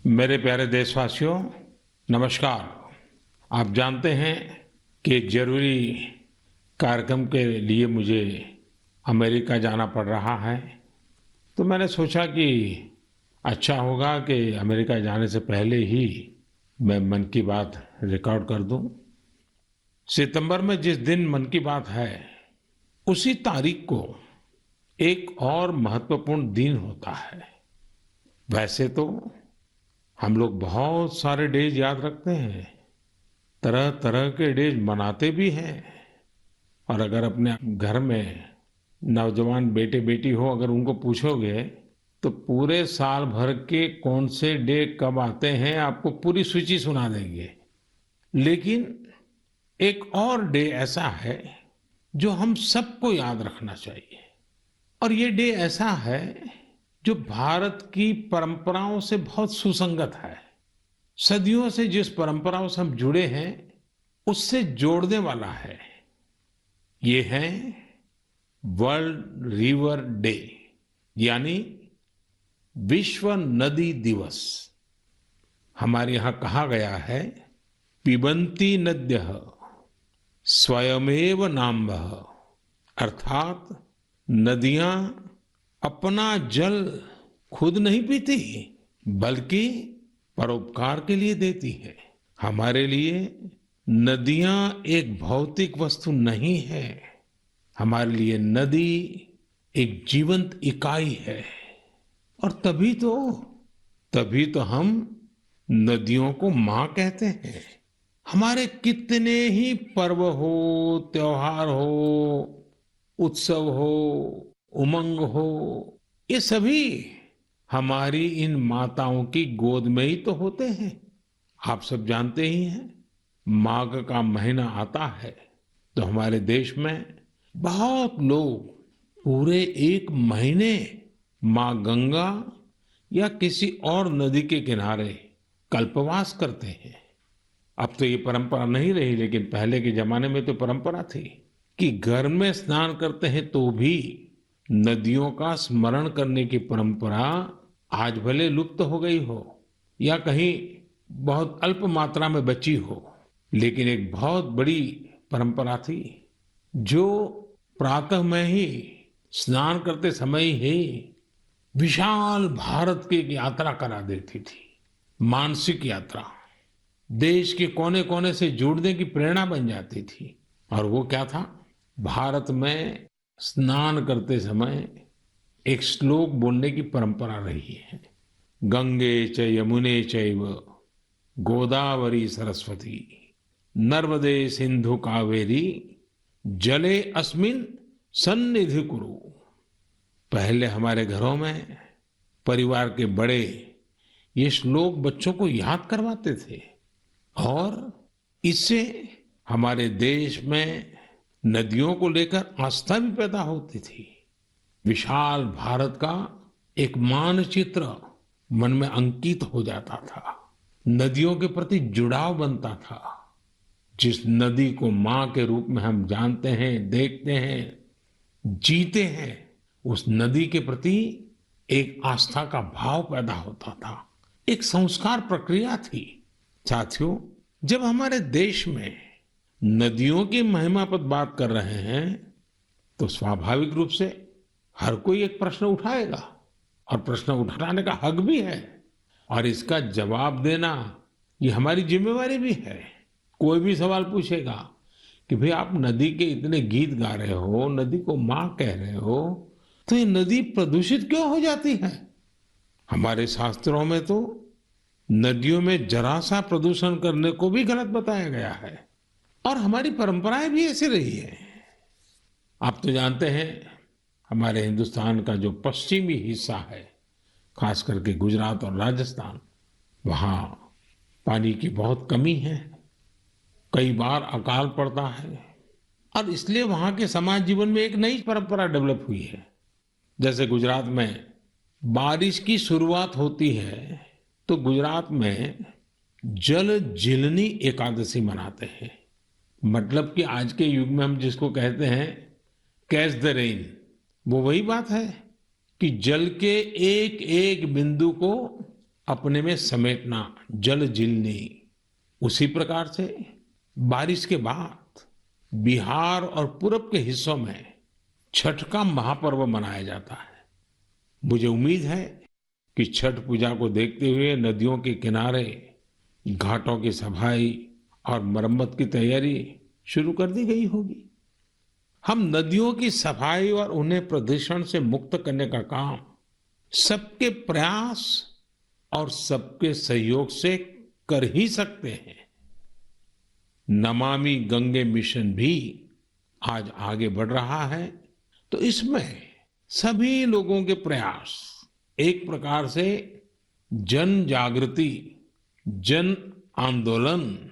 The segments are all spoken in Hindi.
मेरे प्यारे देशवासियों, नमस्कार। आप जानते हैं कि एक जरूरी कार्यक्रम के लिए मुझे अमेरिका जाना पड़ रहा है। तो मैंने सोचा कि अच्छा होगा कि अमेरिका जाने से पहले ही मैं मन की बात रिकॉर्ड कर दूं। सितंबर में जिस दिन मन की बात है, उसी तारीख को एक और महत्वपूर्ण दिन होता है। वैसे तो हम लोग बहुत सारे डेज याद रखते हैं, तरह तरह के डेज मनाते भी हैं। और अगर अपने घर में नौजवान बेटे बेटी हो, अगर उनको पूछोगे तो पूरे साल भर के कौन से डे कब आते हैं आपको पूरी सूची सुना देंगे। लेकिन एक और डे ऐसा है जो हम सबको याद रखना चाहिए। और ये डे ऐसा है जो भारत की परंपराओं से बहुत सुसंगत है। सदियों से जिस परंपराओं से हम जुड़े हैं, उससे जोड़ने वाला है। ये है वर्ल्ड रिवर डे, यानी विश्व नदी दिवस। हमारे यहां कहा गया है, पिबन्ति नद्यः स्वयमेव नाम्भः, अर्थात नदियां अपना जल खुद नहीं पीती, बल्कि परोपकार के लिए देती है। हमारे लिए नदियां एक भौतिक वस्तु नहीं है, हमारे लिए नदी एक जीवंत इकाई है। और तभी तो हम नदियों को मां कहते हैं। हमारे कितने ही पर्व हो, त्योहार हो, उत्सव हो, उमंग हो, ये सभी हमारी इन माताओं की गोद में ही तो होते हैं। आप सब जानते ही हैं, माघ का महीना आता है तो हमारे देश में बहुत लोग पूरे एक महीने माँ गंगा या किसी और नदी के किनारे कल्पवास करते हैं। अब तो ये परंपरा नहीं रही, लेकिन पहले के जमाने में तो परंपरा थी कि घर में स्नान करते हैं तो भी नदियों का स्मरण करने की परंपरा आज भले लुप्त हो गई हो या कहीं बहुत अल्प मात्रा में बची हो, लेकिन एक बहुत बड़ी परंपरा थी जो प्रातः में ही स्नान करते समय ही विशाल भारत की एक यात्रा करा देती थी। मानसिक यात्रा, देश के कोने कोने से जुड़ने की प्रेरणा बन जाती थी। और वो क्या था, भारत में स्नान करते समय एक श्लोक बोलने की परंपरा रही है। गंगे च यमुने चैव गोदावरी सरस्वती नर्मदे सिंधु कावेरी जले अस्मिन सन्निधि कुरु। पहले हमारे घरों में परिवार के बड़े ये श्लोक बच्चों को याद करवाते थे और इससे हमारे देश में नदियों को लेकर आस्था भी पैदा होती थी। विशाल भारत का एक मानचित्र मन में अंकित हो जाता था। नदियों के प्रति जुड़ाव बनता था। जिस नदी को मां के रूप में हम जानते हैं, देखते हैं, जीते हैं, उस नदी के प्रति एक आस्था का भाव पैदा होता था। एक संस्कार प्रक्रिया थी। साथियों, जब हमारे देश में नदियों की महिमा पर बात कर रहे हैं तो स्वाभाविक रूप से हर कोई एक प्रश्न उठाएगा और प्रश्न उठाने का हक भी है और इसका जवाब देना ये हमारी जिम्मेवारी भी है। कोई भी सवाल पूछेगा कि भाई आप नदी के इतने गीत गा रहे हो, नदी को मां कह रहे हो, तो ये नदी प्रदूषित क्यों हो जाती है? हमारे शास्त्रों में तो नदियों में जरा सा प्रदूषण करने को भी गलत बताया गया है और हमारी परंपराएं भी ऐसी रही है। आप तो जानते हैं, हमारे हिंदुस्तान का जो पश्चिमी हिस्सा है, खास करके गुजरात और राजस्थान, वहाँ पानी की बहुत कमी है। कई बार अकाल पड़ता है और इसलिए वहाँ के समाज जीवन में एक नई परंपरा डेवलप हुई है। जैसे गुजरात में बारिश की शुरुआत होती है तो गुजरात में जल जीलनी एकादशी मनाते हैं। मतलब कि आज के युग में हम जिसको कहते हैं कैच द रेन, वो वही बात है कि जल के एक एक बिंदु को अपने में समेटना, जल जीलनी। उसी प्रकार से बारिश के बाद बिहार और पूरब के हिस्सों में छठ का महापर्व मनाया जाता है। मुझे उम्मीद है कि छठ पूजा को देखते हुए नदियों के किनारे घाटों की सफाई और मरम्मत की तैयारी शुरू कर दी गई होगी। हम नदियों की सफाई और उन्हें प्रदूषण से मुक्त करने का काम सबके प्रयास और सबके सहयोग से कर ही सकते हैं। नमामि गंगे मिशन भी आज आगे बढ़ रहा है, तो इसमें सभी लोगों के प्रयास एक प्रकार से जन जागृति, जन आंदोलन,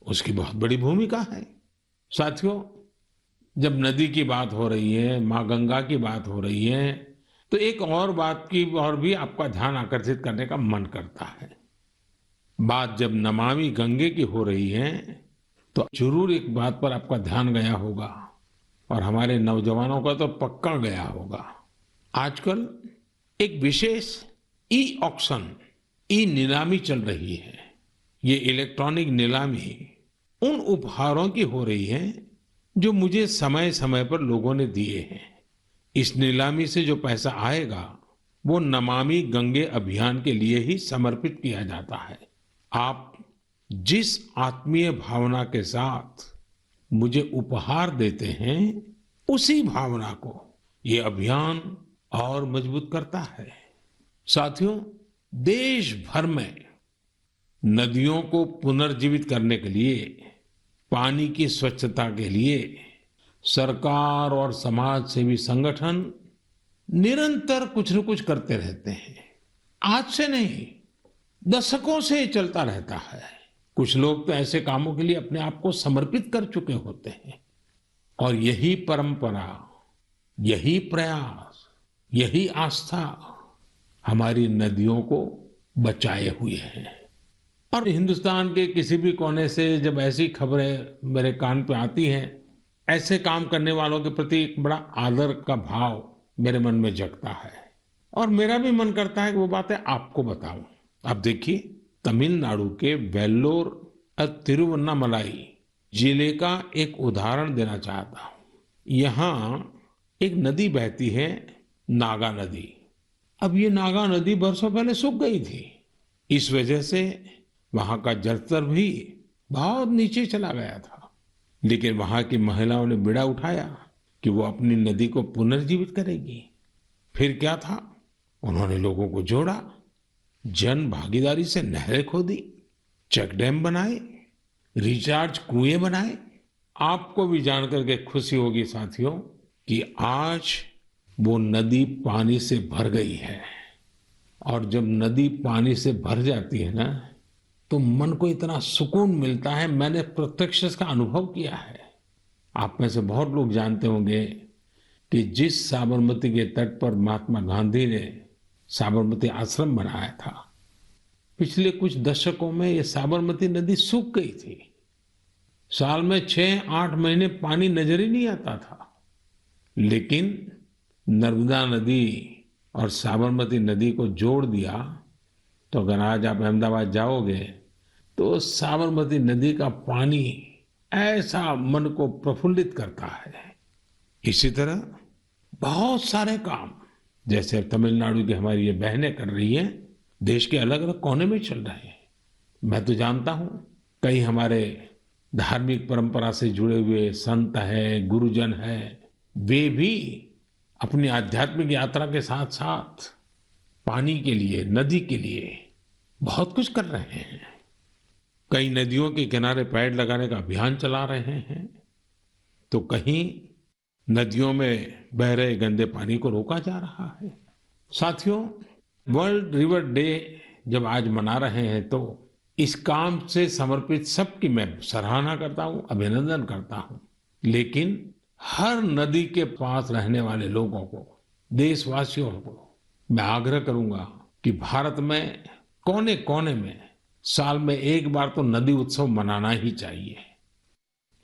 उसकी बहुत बड़ी भूमिका है। साथियों, जब नदी की बात हो रही है, माँ गंगा की बात हो रही है, तो एक और बात की और भी आपका ध्यान आकर्षित करने का मन करता है। बात जब नमामि गंगे की हो रही है, तो जरूर एक बात पर आपका ध्यान गया होगा और हमारे नौजवानों का तो पक्का गया होगा। आजकल एक विशेष ई ऑक्शन, ई नीलामी चल रही है। ये इलेक्ट्रॉनिक नीलामी उन उपहारों की हो रही है जो मुझे समय समय पर लोगों ने दिए हैं। इस नीलामी से जो पैसा आएगा वो नमामि गंगे अभियान के लिए ही समर्पित किया जाता है। आप जिस आत्मीय भावना के साथ मुझे उपहार देते हैं, उसी भावना को ये अभियान और मजबूत करता है। साथियों, देश भर में नदियों को पुनर्जीवित करने के लिए, पानी की स्वच्छता के लिए सरकार और समाज सेवी संगठन निरंतर कुछ न कुछ करते रहते हैं। आज से नहीं, दशकों से ये चलता रहता है। कुछ लोग तो ऐसे कामों के लिए अपने आप को समर्पित कर चुके होते हैं और यही परंपरा, यही प्रयास, यही आस्था हमारी नदियों को बचाए हुए है। और हिंदुस्तान के किसी भी कोने से जब ऐसी खबरें मेरे कान पे आती हैं, ऐसे काम करने वालों के प्रति एक बड़ा आदर का भाव मेरे मन में जगता है और मेरा भी मन करता है कि वो बातें आपको बताऊं। अब देखिए, तमिलनाडु के वेल्लोर और तिरुवन्नामलाई जिले का एक उदाहरण देना चाहता हूं। यहाँ एक नदी बहती है, नागा नदी। अब ये नागा नदी बरसों पहले सूख गई थी। इस वजह से वहां का जलस्तर भी बहुत नीचे चला गया था। लेकिन वहां की महिलाओं ने बीड़ा उठाया कि वो अपनी नदी को पुनर्जीवित करेगी। फिर क्या था, उन्होंने लोगों को जोड़ा, जन भागीदारी से नहरें खोदी, चेक डैम बनाए, रिचार्ज कुएं बनाए। आपको भी जानकर के खुशी होगी साथियों कि आज वो नदी पानी से भर गई है। और जब नदी पानी से भर जाती है ना, तो मन को इतना सुकून मिलता है। मैंने प्रत्यक्ष इसका अनुभव किया है। आप में से बहुत लोग जानते होंगे कि जिस साबरमती के तट पर महात्मा गांधी ने साबरमती आश्रम बनाया था, पिछले कुछ दशकों में ये साबरमती नदी सूख गई थी। साल में 6-8 महीने पानी नजर ही नहीं आता था। लेकिन नर्मदा नदी और साबरमती नदी को जोड़ दिया, तो अगर आज आप अहमदाबाद जाओगे तो साबरमती नदी का पानी ऐसा मन को प्रफुल्लित करता है। इसी तरह बहुत सारे काम, जैसे तमिलनाडु की हमारी ये बहनें कर रही हैं, देश के अलग अलग कोने में चल रहे हैं। मैं तो जानता हूं कई हमारे धार्मिक परंपरा से जुड़े हुए संत हैं, गुरुजन हैं, वे भी अपनी आध्यात्मिक यात्रा के साथ साथ पानी के लिए, नदी के लिए बहुत कुछ कर रहे हैं। कई नदियों के किनारे पेड़ लगाने का अभियान चला रहे हैं, तो कहीं नदियों में बह रहे गंदे पानी को रोका जा रहा है। साथियों, वर्ल्ड रिवर डे जब आज मना रहे हैं, तो इस काम से समर्पित सबकी मैं सराहना करता हूं, अभिनंदन करता हूं। लेकिन हर नदी के पास रहने वाले लोगों को, देशवासियों को मैं आग्रह करूंगा कि भारत में कोने कोने में साल में एक बार तो नदी उत्सव मनाना ही चाहिए।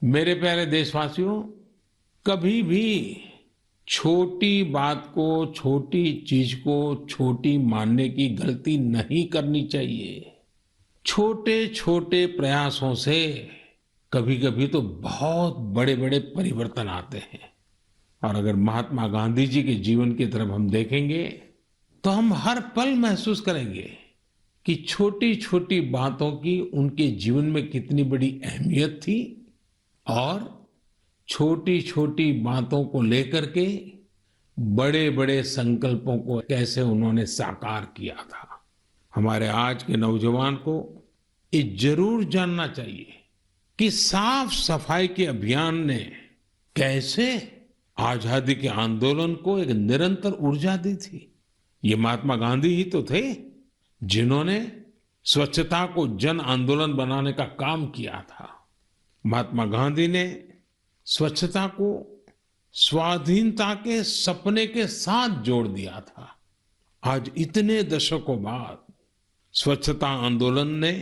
मेरे प्यारे देशवासियों, कभी भी छोटी बात को, छोटी चीज को छोटी मानने की गलती नहीं करनी चाहिए। छोटे छोटे प्रयासों से कभी कभी तो बहुत बड़े बड़े परिवर्तन आते हैं। और अगर महात्मा गांधी जी के जीवन की तरफ हम देखेंगे तो हम हर पल महसूस करेंगे कि छोटी छोटी बातों की उनके जीवन में कितनी बड़ी अहमियत थी और छोटी छोटी बातों को लेकर के बड़े बड़े संकल्पों को कैसे उन्होंने साकार किया था। हमारे आज के नौजवान को ये जरूर जानना चाहिए कि साफ सफाई के अभियान ने कैसे आजादी के आंदोलन को एक निरंतर ऊर्जा दी थी। ये महात्मा गांधी ही तो थे जिन्होंने स्वच्छता को जन आंदोलन बनाने का काम किया था। महात्मा गांधी ने स्वच्छता को स्वाधीनता के सपने के साथ जोड़ दिया था। आज इतने दशकों बाद स्वच्छता आंदोलन ने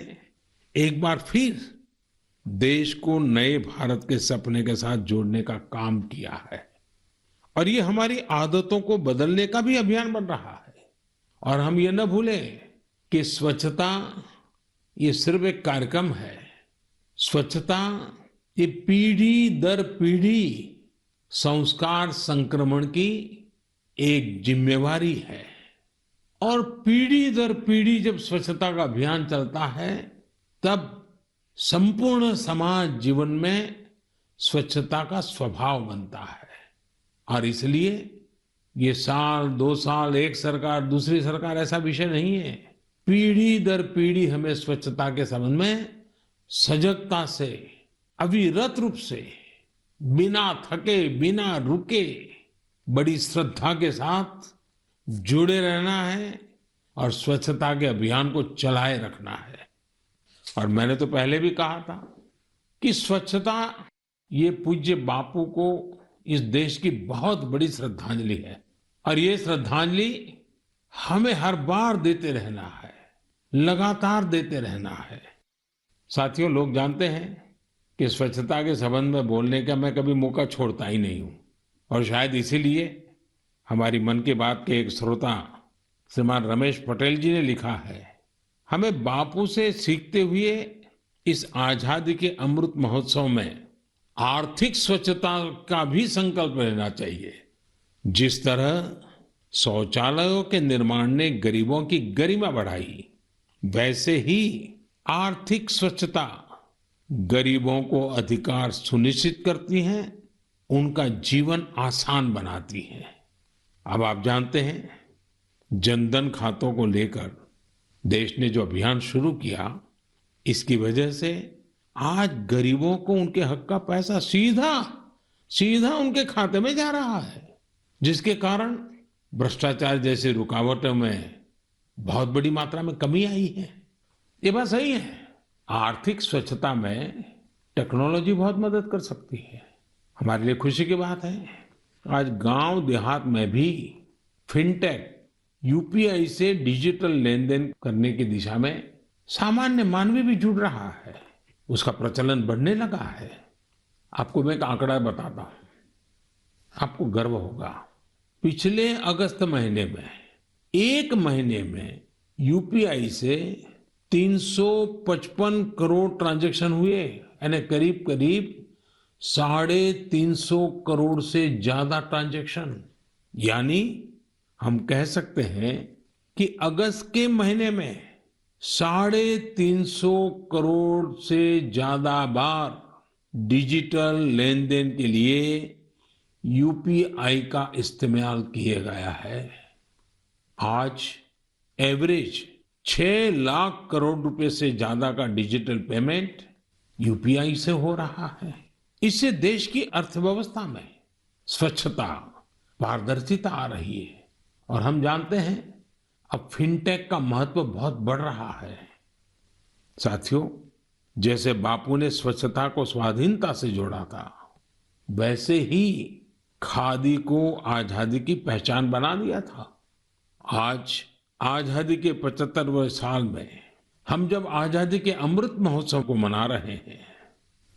एक बार फिर देश को नए भारत के सपने के साथ जोड़ने का काम किया है और ये हमारी आदतों को बदलने का भी अभियान बन रहा है। और हम ये न भूलें कि स्वच्छता ये सिर्फ एक कार्यक्रम है। स्वच्छता ये पीढ़ी दर पीढ़ी संस्कार संक्रमण की एक जिम्मेवारी है। और पीढ़ी दर पीढ़ी जब स्वच्छता का अभियान चलता है तब संपूर्ण समाज जीवन में स्वच्छता का स्वभाव बनता है। और इसलिए ये साल, 2 साल, एक सरकार दूसरी सरकार ऐसा विषय नहीं है। पीढ़ी दर पीढ़ी हमें स्वच्छता के संबंध में सजगता से, अविरत रूप से, बिना थके, बिना रुके, बड़ी श्रद्धा के साथ जुड़े रहना है और स्वच्छता के अभियान को चलाए रखना है। और मैंने तो पहले भी कहा था कि स्वच्छता ये पूज्य बापू को इस देश की बहुत बड़ी श्रद्धांजलि है और ये श्रद्धांजलि हमें हर बार देते रहना है, लगातार देते रहना है। साथियों, लोग जानते हैं कि स्वच्छता के संबंध में बोलने का मैं कभी मौका छोड़ता ही नहीं हूं और शायद इसीलिए हमारी मन की बात के एक श्रोता श्रीमान रमेश पटेल जी ने लिखा है, हमें बापू से सीखते हुए इस आजादी के अमृत महोत्सव में आर्थिक स्वच्छता का भी संकल्प लेना चाहिए। जिस तरह शौचालयों के निर्माण ने गरीबों की गरिमा बढ़ाई, वैसे ही आर्थिक स्वच्छता गरीबों को अधिकार सुनिश्चित करती है, उनका जीवन आसान बनाती है। अब आप जानते हैं, जनधन खातों को लेकर देश ने जो अभियान शुरू किया, इसकी वजह से आज गरीबों को उनके हक का पैसा सीधा सीधा उनके खाते में जा रहा है, जिसके कारण भ्रष्टाचार जैसी रुकावटों में बहुत बड़ी मात्रा में कमी आई है। ये बात सही है। आर्थिक स्वच्छता में टेक्नोलॉजी बहुत मदद कर सकती है। हमारे लिए खुशी की बात है, आज गांव देहात में भी फिनटेक, यूपीआई से डिजिटल लेन देन करने की दिशा में सामान्य मानवी भी जुड़ रहा है, उसका प्रचलन बढ़ने लगा है। आपको मैं एक आंकड़ा बताता हूं, आपको गर्व होगा। पिछले अगस्त महीने में, एक महीने में यूपीआई से 355 करोड़ ट्रांजैक्शन हुए, यानी करीब करीब 350 करोड़ से ज्यादा ट्रांजैक्शन। यानी हम कह सकते हैं कि अगस्त के महीने में 350 करोड़ से ज्यादा बार डिजिटल लेन देन के लिए यूपीआई का इस्तेमाल किया गया है। आज एवरेज 6 लाख करोड़ रुपए से ज्यादा का डिजिटल पेमेंट यूपीआई से हो रहा है। इससे देश की अर्थव्यवस्था में स्वच्छता, पारदर्शिता आ रही है और हम जानते हैं अब फिनटेक का महत्व बहुत बढ़ रहा है। साथियों, जैसे बापू ने स्वच्छता को स्वाधीनता से जोड़ा था, वैसे ही खादी को आजादी की पहचान बना दिया था। आज आजादी के 75वें साल में हम जब आजादी के अमृत महोत्सव को मना रहे हैं,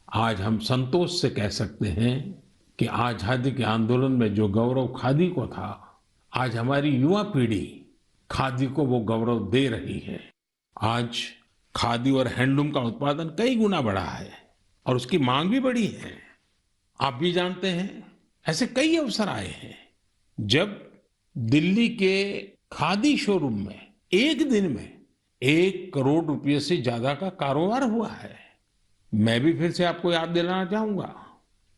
आज हम संतोष से कह सकते हैं कि आजादी के आंदोलन में जो गौरव खादी को था, आज हमारी युवा पीढ़ी खादी को वो गौरव दे रही है। आज खादी और हैंडलूम का उत्पादन कई गुना बढ़ा है और उसकी मांग भी बढ़ी है। आप भी जानते हैं, ऐसे कई अवसर आए हैं जब दिल्ली के खादी शोरूम में एक दिन में 1 करोड़ रुपए से ज्यादा का कारोबार हुआ है। मैं भी फिर से आपको याद दिलाना चाहूंगा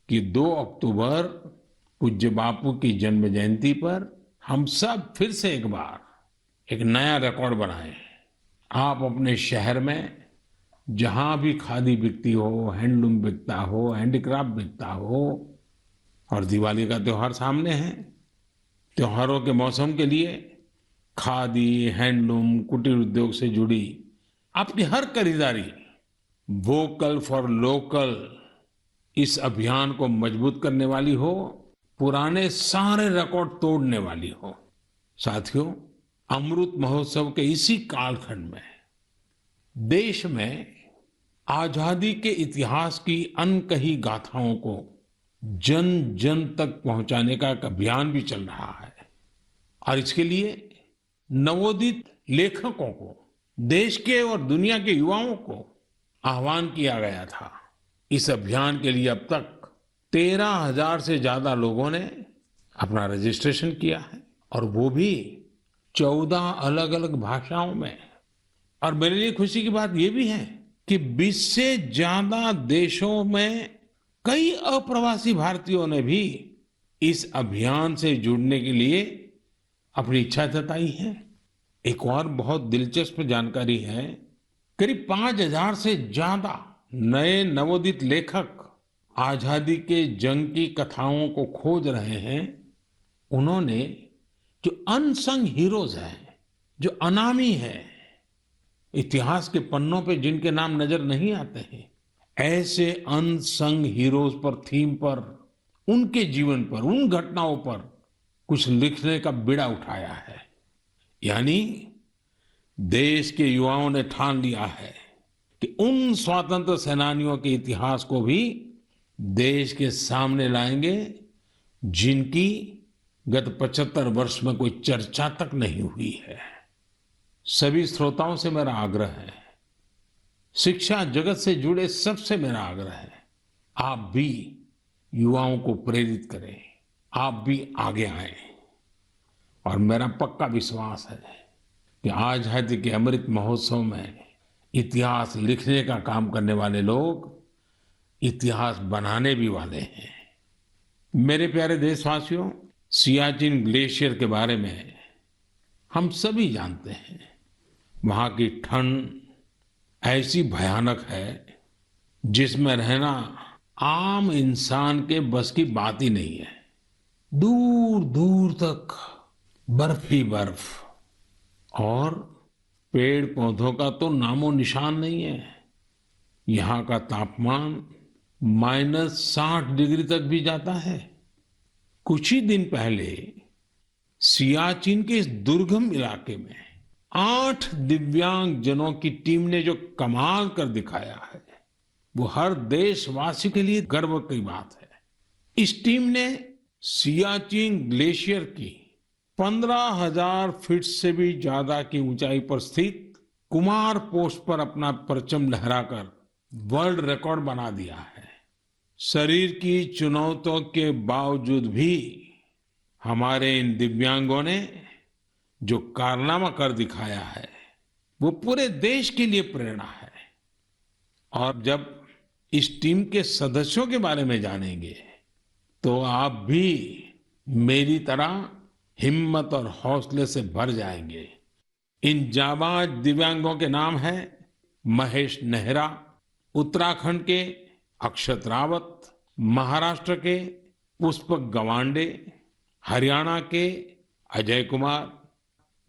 कि 2 अक्टूबर पूज्य बापू की जन्म जयंती पर हम सब फिर से एक बार एक नया रिकॉर्ड बनाए। आप अपने शहर में जहां भी खादी बिकती हो, हैंडलूम बिकता हो, हैंडीक्राफ्ट बिकता हो, और दिवाली का त्योहार सामने है, त्योहारों के मौसम के लिए खादी, हैंडलूम, कुटीर उद्योग से जुड़ी आपकी हर खरीदारी वोकल फॉर लोकल इस अभियान को मजबूत करने वाली हो, पुराने सारे रिकॉर्ड तोड़ने वाली हो। साथियों, अमृत महोत्सव के इसी कालखंड में देश में आजादी के इतिहास की अनकही गाथाओं को जन जन तक पहुंचाने का एक अभियान भी चल रहा है और इसके लिए नवोदित लेखकों को, देश के और दुनिया के युवाओं को आह्वान किया गया था। इस अभियान के लिए अब तक 13,000 से ज्यादा लोगों ने अपना रजिस्ट्रेशन किया है और वो भी 14 अलग अलग भाषाओं में। और मेरे लिए खुशी की बात यह भी है कि 20 से ज्यादा देशों में कई अप्रवासी भारतीयों ने भी इस अभियान से जुड़ने के लिए अपनी इच्छा जताई है। एक और बहुत दिलचस्प जानकारी है, करीब 5,000 से ज्यादा नए नवोदित लेखक आजादी के जंग की कथाओं को खोज रहे हैं। उन्होंने जो अनसंग हीरोज हैं, जो अनामी हैं, इतिहास के पन्नों पे जिनके नाम नजर नहीं आते हैं, ऐसे अनसंग हीरोज पर, थीम पर, उनके जीवन पर, उन घटनाओं पर कुछ लिखने का बीड़ा उठाया है। यानी देश के युवाओं ने ठान लिया है कि उन स्वतंत्र सेनानियों के इतिहास को भी देश के सामने लाएंगे जिनकी गत 75 वर्ष में कोई चर्चा तक नहीं हुई है। सभी श्रोताओं से मेरा आग्रह है, शिक्षा जगत से जुड़े सबसे मेरा आग्रह है, आप भी युवाओं को प्रेरित करें, आप भी आगे आएं। और मेरा पक्का विश्वास है कि आजादी के अमृत महोत्सव में इतिहास लिखने का काम करने वाले लोग इतिहास बनाने भी वाले हैं। मेरे प्यारे देशवासियों, सियाचिन ग्लेशियर के बारे में हम सभी जानते हैं। वहां की ठंड ऐसी भयानक है जिसमें रहना आम इंसान के बस की बात ही नहीं है। दूर दूर तक बर्फ ही बर्फ और पेड़ पौधों का तो नामो निशान नहीं है। यहाँ का तापमान -60 डिग्री तक भी जाता है। कुछ ही दिन पहले सियाचिन के इस दुर्गम इलाके में 8 दिव्यांग जनों की टीम ने जो कमाल कर दिखाया है, वो हर देशवासी के लिए गर्व की बात है। इस टीम ने सियाचिन ग्लेशियर की 15,000 फीट से भी ज्यादा की ऊंचाई पर स्थित कुमार पोस्ट पर अपना परचम लहराकर वर्ल्ड रिकॉर्ड बना दिया है। शरीर की चुनौतियों के बावजूद भी हमारे इन दिव्यांगों ने जो कारनामा कर दिखाया है, वो पूरे देश के लिए प्रेरणा है। और जब इस टीम के सदस्यों के बारे में जानेंगे तो आप भी मेरी तरह हिम्मत और हौसले से भर जाएंगे। इन जाबाज दिव्यांगों के नाम हैं महेश नेहरा, उत्तराखंड के अक्षत रावत, महाराष्ट्र के पुष्पक गवांडे, हरियाणा के अजय कुमार,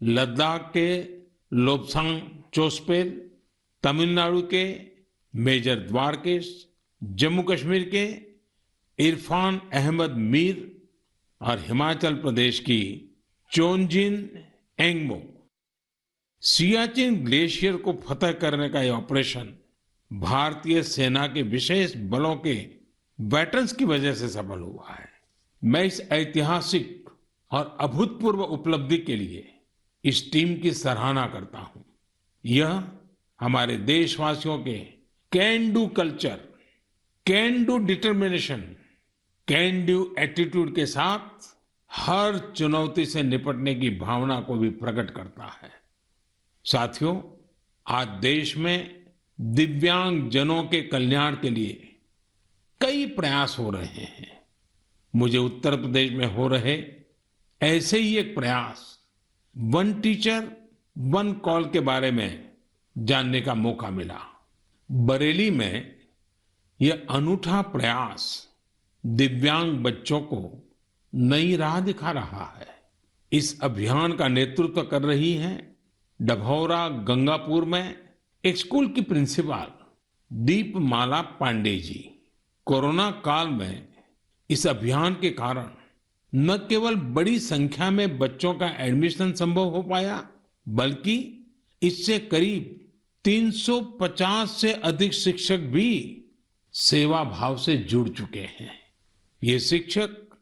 लद्दाख के लोब्सांग चोस्पेल, तमिलनाडु के मेजर द्वारकेश, जम्मू कश्मीर के इरफान अहमद मीर और हिमाचल प्रदेश की चोंजिन एंगमो। सियाचिन ग्लेशियर को फतह करने का यह ऑपरेशन भारतीय सेना के विशेष बलों के वेटरन्स की वजह से सफल हुआ है। मैं इस ऐतिहासिक और अभूतपूर्व उपलब्धि के लिए इस टीम की सराहना करता हूं। यह हमारे देशवासियों के can do culture, can do determination, can do attitude के साथ हर चुनौती से निपटने की भावना को भी प्रकट करता है। साथियों, आज देश में दिव्यांग जनों के कल्याण के लिए कई प्रयास हो रहे हैं। मुझे उत्तर प्रदेश में हो रहे ऐसे ही एक प्रयास वन टीचर वन कॉल के बारे में जानने का मौका मिला। बरेली में यह अनूठा प्रयास दिव्यांग बच्चों को नई राह दिखा रहा है। इस अभियान का नेतृत्व कर रही हैं डभौरा गंगापुर में एक स्कूल की प्रिंसिपल दीपमाला पांडे जी। कोरोना काल में इस अभियान के कारण न केवल बड़ी संख्या में बच्चों का एडमिशन संभव हो पाया, बल्कि इससे करीब 350 से अधिक शिक्षक भी सेवा भाव से जुड़ चुके हैं। ये शिक्षक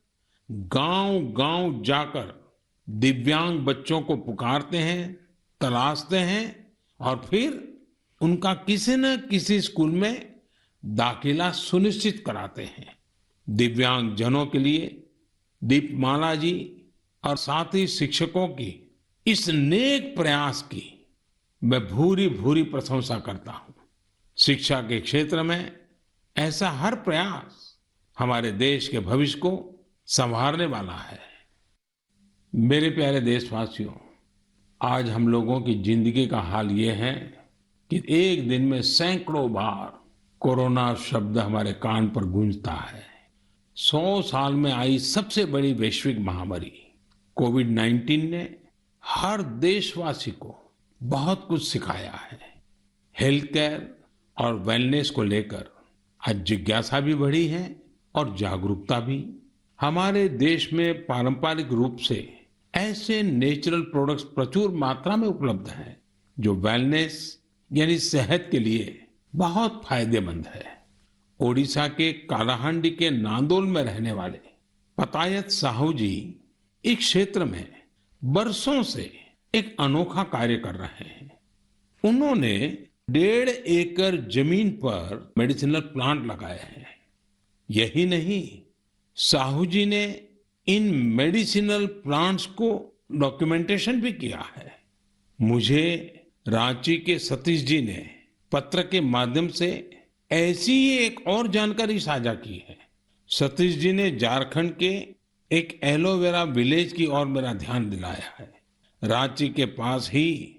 गांव-गांव जाकर दिव्यांग बच्चों को पुकारते हैं, तलाशते हैं और फिर उनका किसी न किसी स्कूल में दाखिला सुनिश्चित कराते हैं। दिव्यांग जनों के लिए दीपमाला जी और साथ ही शिक्षकों की इस नेक प्रयास की मैं भूरी भूरी प्रशंसा करता हूं। शिक्षा के क्षेत्र में ऐसा हर प्रयास हमारे देश के भविष्य को संवारने वाला है। मेरे प्यारे देशवासियों, आज हम लोगों की जिंदगी का हाल ये है कि एक दिन में सैकड़ों बार कोरोना शब्द हमारे कान पर गूंजता है। 100 साल में आई सबसे बड़ी वैश्विक महामारी कोविड-19 ने हर देशवासी को बहुत कुछ सिखाया है। हेल्थ केयर और वेलनेस को लेकर आज जिज्ञासा भी बढ़ी है और जागरूकता भी। हमारे देश में पारंपरिक रूप से ऐसे नेचुरल प्रोडक्ट्स प्रचुर मात्रा में उपलब्ध हैं जो वेलनेस यानी सेहत के लिए बहुत फायदेमंद है। ओडिशा के कालाहांडी के नांदोल में रहने वाले पतायत साहू जी इस क्षेत्र में बरसों से एक अनोखा कार्य कर रहे हैं। उन्होंने 1.5 एकड़ जमीन पर मेडिसिनल प्लांट लगाए हैं। यही नहीं, साहू जी ने इन मेडिसिनल प्लांट्स को डॉक्यूमेंटेशन भी किया है। मुझे रांची के सतीश जी ने पत्र के माध्यम से ऐसी ही एक और जानकारी साझा की है। सतीश जी ने झारखंड के एक एलोवेरा विलेज की ओर मेरा ध्यान दिलाया है। रांची के पास ही